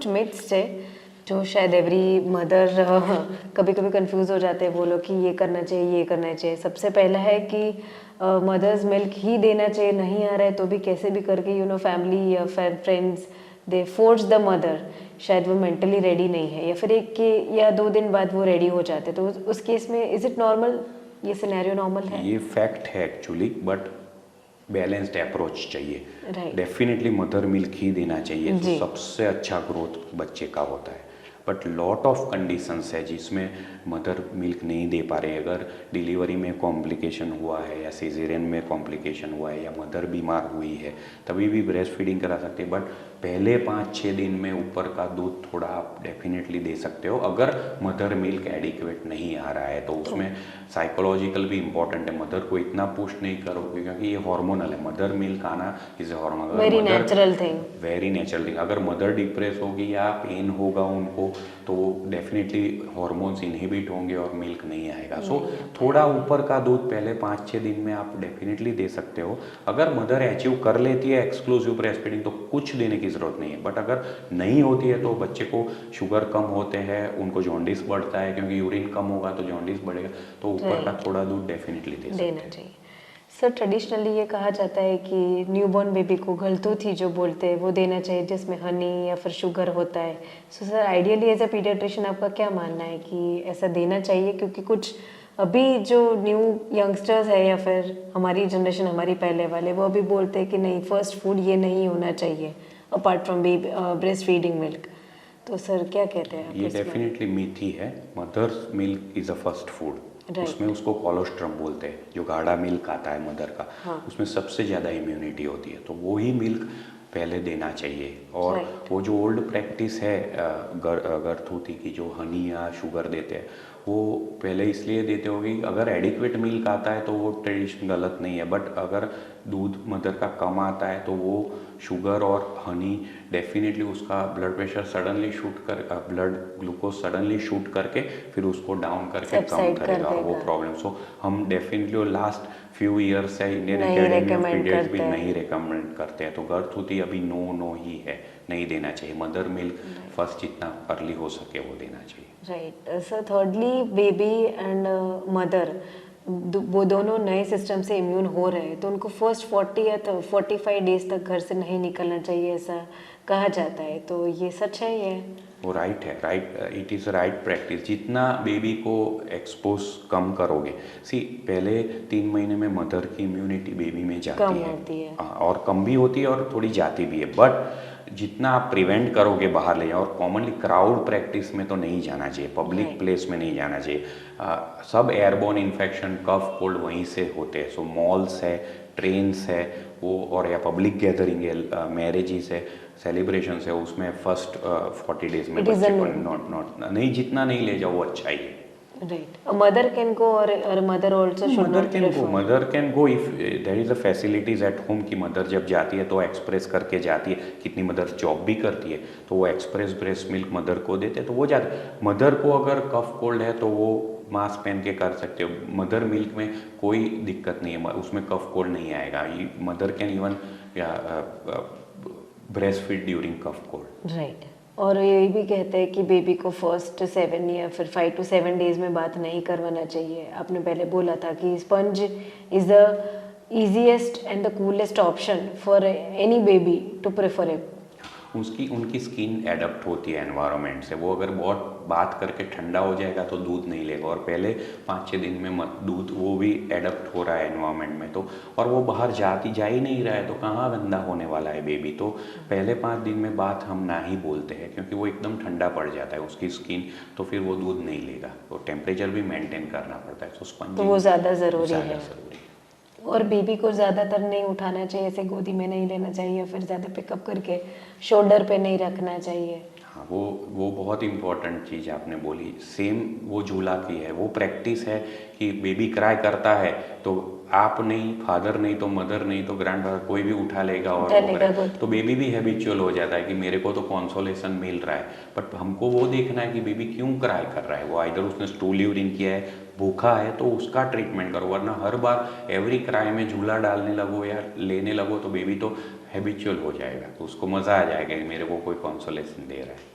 कुछ मिथ्स है जो शायद एवरी मदर कभी कभी कंफ्यूज हो जाते हैं, वो लोग कि ये करना चाहिए ये करना चाहिए। सबसे पहला है कि मदर्स मिल्क ही देना चाहिए, नहीं आ रहा है तो भी कैसे भी करके फैमिली या friends they force the mother, शायद वो मेंटली रेडी नहीं है या फिर 1 या 2 दिन बाद वो रेडी हो जाते, तो उस केस में इज इट नॉर्मल, ये सिनेरियो नॉर्मल है? ये फैक्ट है एक्चुअली, बट बैलेंस्ड अप्रोच चाहिए। राइट। डेफिनेटली मदर मिल्क ही देना चाहिए, तो जी। सबसे अच्छा ग्रोथ बच्चे का होता है। बट लॉट ऑफ कंडीशंस है जिसमें मदर मिल्क नहीं दे पा रहे। अगर डिलीवरी में कॉम्प्लिकेशन हुआ है या सीजेरियन में कॉम्प्लिकेशन हुआ है या मदर बीमार हुई है, तभी भी ब्रेस्ट फीडिंग करा सकते हैं। बट पहले 5-6 दिन में ऊपर का दूध थोड़ा आप डेफिनेटली दे सकते हो अगर मदर मिल्क एडिक्वेट नहीं आ रहा है। तो उसमें साइकोलॉजिकल भी इम्पॉर्टेंट है। मदर को इतना पुश नहीं करोगे क्योंकि ये हार्मोनल है। मदर मिल्क आना is a hormonal, very natural thing, very natural thing. अगर मदर डिप्रेस होगी या पेन होगा उनको, तो डेफिनेटली हार्मोन्स इनहिबिट होंगे और मिल्क नहीं आएगा। सो थोड़ा ऊपर का दूध पहले 5-6 दिन में आप डेफिनेटली दे सकते हो। अगर मदर अचीव कर लेती है एक्सक्लूसिव ब्रेस्ट फीडिंग तो कुछ देने की ज़रूरत नहीं है। बट अगर नहीं होती है तो बच्चे को शुगर कम होते हैं, उनको जॉन्डिस बढ़ता है, क्योंकि यूरिन कम होगा तो जॉन्डिस बढ़ेगा, तो ऊपर का थोड़ा दूध डेफिनेटली देना चाहिए। सर ट्रेडिशनली ये कहा जाता है कि न्यूबॉर्न बेबी को गलतोती जो बोलते हैं वो देना चाहिए जिसमें हनी या फिर शुगर होता है। So sir ideally as a pediatrician आपका क्या मानना है कि ऐसा देना चाहिए? क्योंकि कुछ अभी जो न्यू यंगस्टर्स है या फिर हमारी जनरेशन, हमारी पहले वाले, वो अभी बोलते हैं कि नहीं फर्स्ट फूड ये नहीं होना चाहिए apart from breast feeding milk. तो सर क्या कहते हैं आप? ये डेफिनेटली मीथ ही है। Mother's milk is a first food. उसमें उसको कोलोस्ट्रम बोलते हैं, जो गाढ़ा मिल्क आता है मदर का। हाँ। उसमें सबसे ज़्यादा इम्यूनिटी होती है, तो वो ही मिल्क पहले देना चाहिए। और वो जो ओल्ड प्रैक्टिस है गरथूथी की, जो हनी या शुगर देते हैं, वो पहले इसलिए देते होंगे अगर एडिक्वेट मिल्क आता है तो वो ट्रेडिशन गलत नहीं है। बट अगर दूध मदर का कम आता है तो वो शुगर और हनी डेफिनेटली उसका ब्लड प्रेशर सडनली शूट कर, ब्लड ग्लूकोज सडनली शूट करके फिर उसको डाउन करके कम करेगा और वो प्रॉब्लम। सो हम डेफिनेटली लास्ट फ्यू ईयर्स से इंडियन एकेडमी ऑफ पीडियाट्रिक्स भी नहीं रिकमेंड करते हैं। तो गरथूथी अभी नो ही है, नहीं देना चाहिए। मदर मिल्क फर्स्ट जितना अर्ली हो सके वो देना चाहिए। Right sir. Thirdly baby and mother वो दोनों नए सिस्टम से इम्यून हो रहे हैं, तो उनको फर्स्ट 40 या 45 डेज तक घर से नहीं निकलना चाहिए ऐसा कहा जाता है, तो ये सच है? ये वो राइट है, right, it is right practice. जितना बेबी को एक्सपोज कम करोगे, पहले 3 महीने में मदर की इम्यूनिटी बेबी में जाती है और कम भी होती है और थोड़ी जाती भी है। बट जितना आप प्रिवेंट करोगे बाहर ले जाओ, और कॉमनली क्राउड प्रैक्टिस में तो नहीं जाना चाहिए, पब्लिक प्लेस में नहीं जाना चाहिए। सब एयरबोर्न इन्फेक्शन, कफ, कोल्ड वहीं से होते हैं। सो मॉल्स है, ट्रेन्स है वो, और या पब्लिक गैदरिंग है, मैरिजेस है, सेलिब्रेशन है, उसमें फर्स्ट 40 डेज में बच्चे को नॉट नहीं, जितना नहीं ले जाओ वो अच्छा ही है। Right. A mother can go or mother also should mother not can prefer. Go, mother can go if there is a facilities at home. की मदर जब जाती है तो एक्सप्रेस करके जाती है। कितनी मदर जॉब भी करती है तो वो एक्सप्रेस ब्रेस्ट मिल्क मदर को देते हैं, तो वो जाते। मदर को अगर कफ कोल्ड है तो वो मास्क पहन के कर सकते हो। मदर मिल्क में कोई दिक्कत नहीं है, उसमें कफ कोल्ड नहीं आएगा। Mother can even breast feed during cough cold. Right. और ये भी कहते हैं कि बेबी को फर्स्ट 7 या फिर 5 to 7 डेज में बात नहीं करवाना चाहिए। आपने पहले बोला था कि sponge is the easiest and the coolest option for any baby to prefer it. उनकी स्किन एडप्ट होती है एनवायरनमेंट से। वो अगर बहुत बात करके ठंडा हो जाएगा तो दूध नहीं लेगा, और पहले 5-6 दिन में दूध वो भी एडप्ट हो रहा है एनवायरनमेंट में, तो और वो बाहर जा ही नहीं रहा है, तो कहाँ गंदा होने वाला है बेबी। तो पहले 5 दिन में बात हम ना ही बोलते हैं, क्योंकि वो एकदम ठंडा पड़ जाता है उसकी स्किन, तो फिर वो दूध नहीं लेगा। तो टेम्परेचर भी मेंटेन करना पड़ता है, तो स्पंज तो वो ज़्यादा ज़रूरी है। और बेबी को ज़्यादातर नहीं उठाना चाहिए, ऐसे गोदी में नहीं लेना चाहिए, फिर ज़्यादा पिकअप करके शोल्डर पे नहीं रखना चाहिए। हाँ, वो बहुत इंपॉर्टेंट चीज़ आपने बोली। सेम वो झूला की है, वो प्रैक्टिस है कि बेबी क्राई करता है तो आप नहीं, फादर नहीं तो मदर नहीं तो ग्रैंडफादर कोई भी उठा लेगा और तो बेबी भी हैबिचुअल हो जाता है कि मेरे को तो कंसोलेशन मिल रहा है। बट हमको वो देखना है कि बेबी क्यों क्राई कर रहा है। वो आइदर उसने स्टूल यूरिन किया है, भूखा है, तो उसका ट्रीटमेंट करो। वरना हर बार एवरी क्राई में झूला डालने लगो या लेने लगो तो बेबी तो हैबिचुअल हो जाएगा, तो उसको मज़ा आ जाएगा कि मेरे को कोई कंसोलेशन दे रहा है।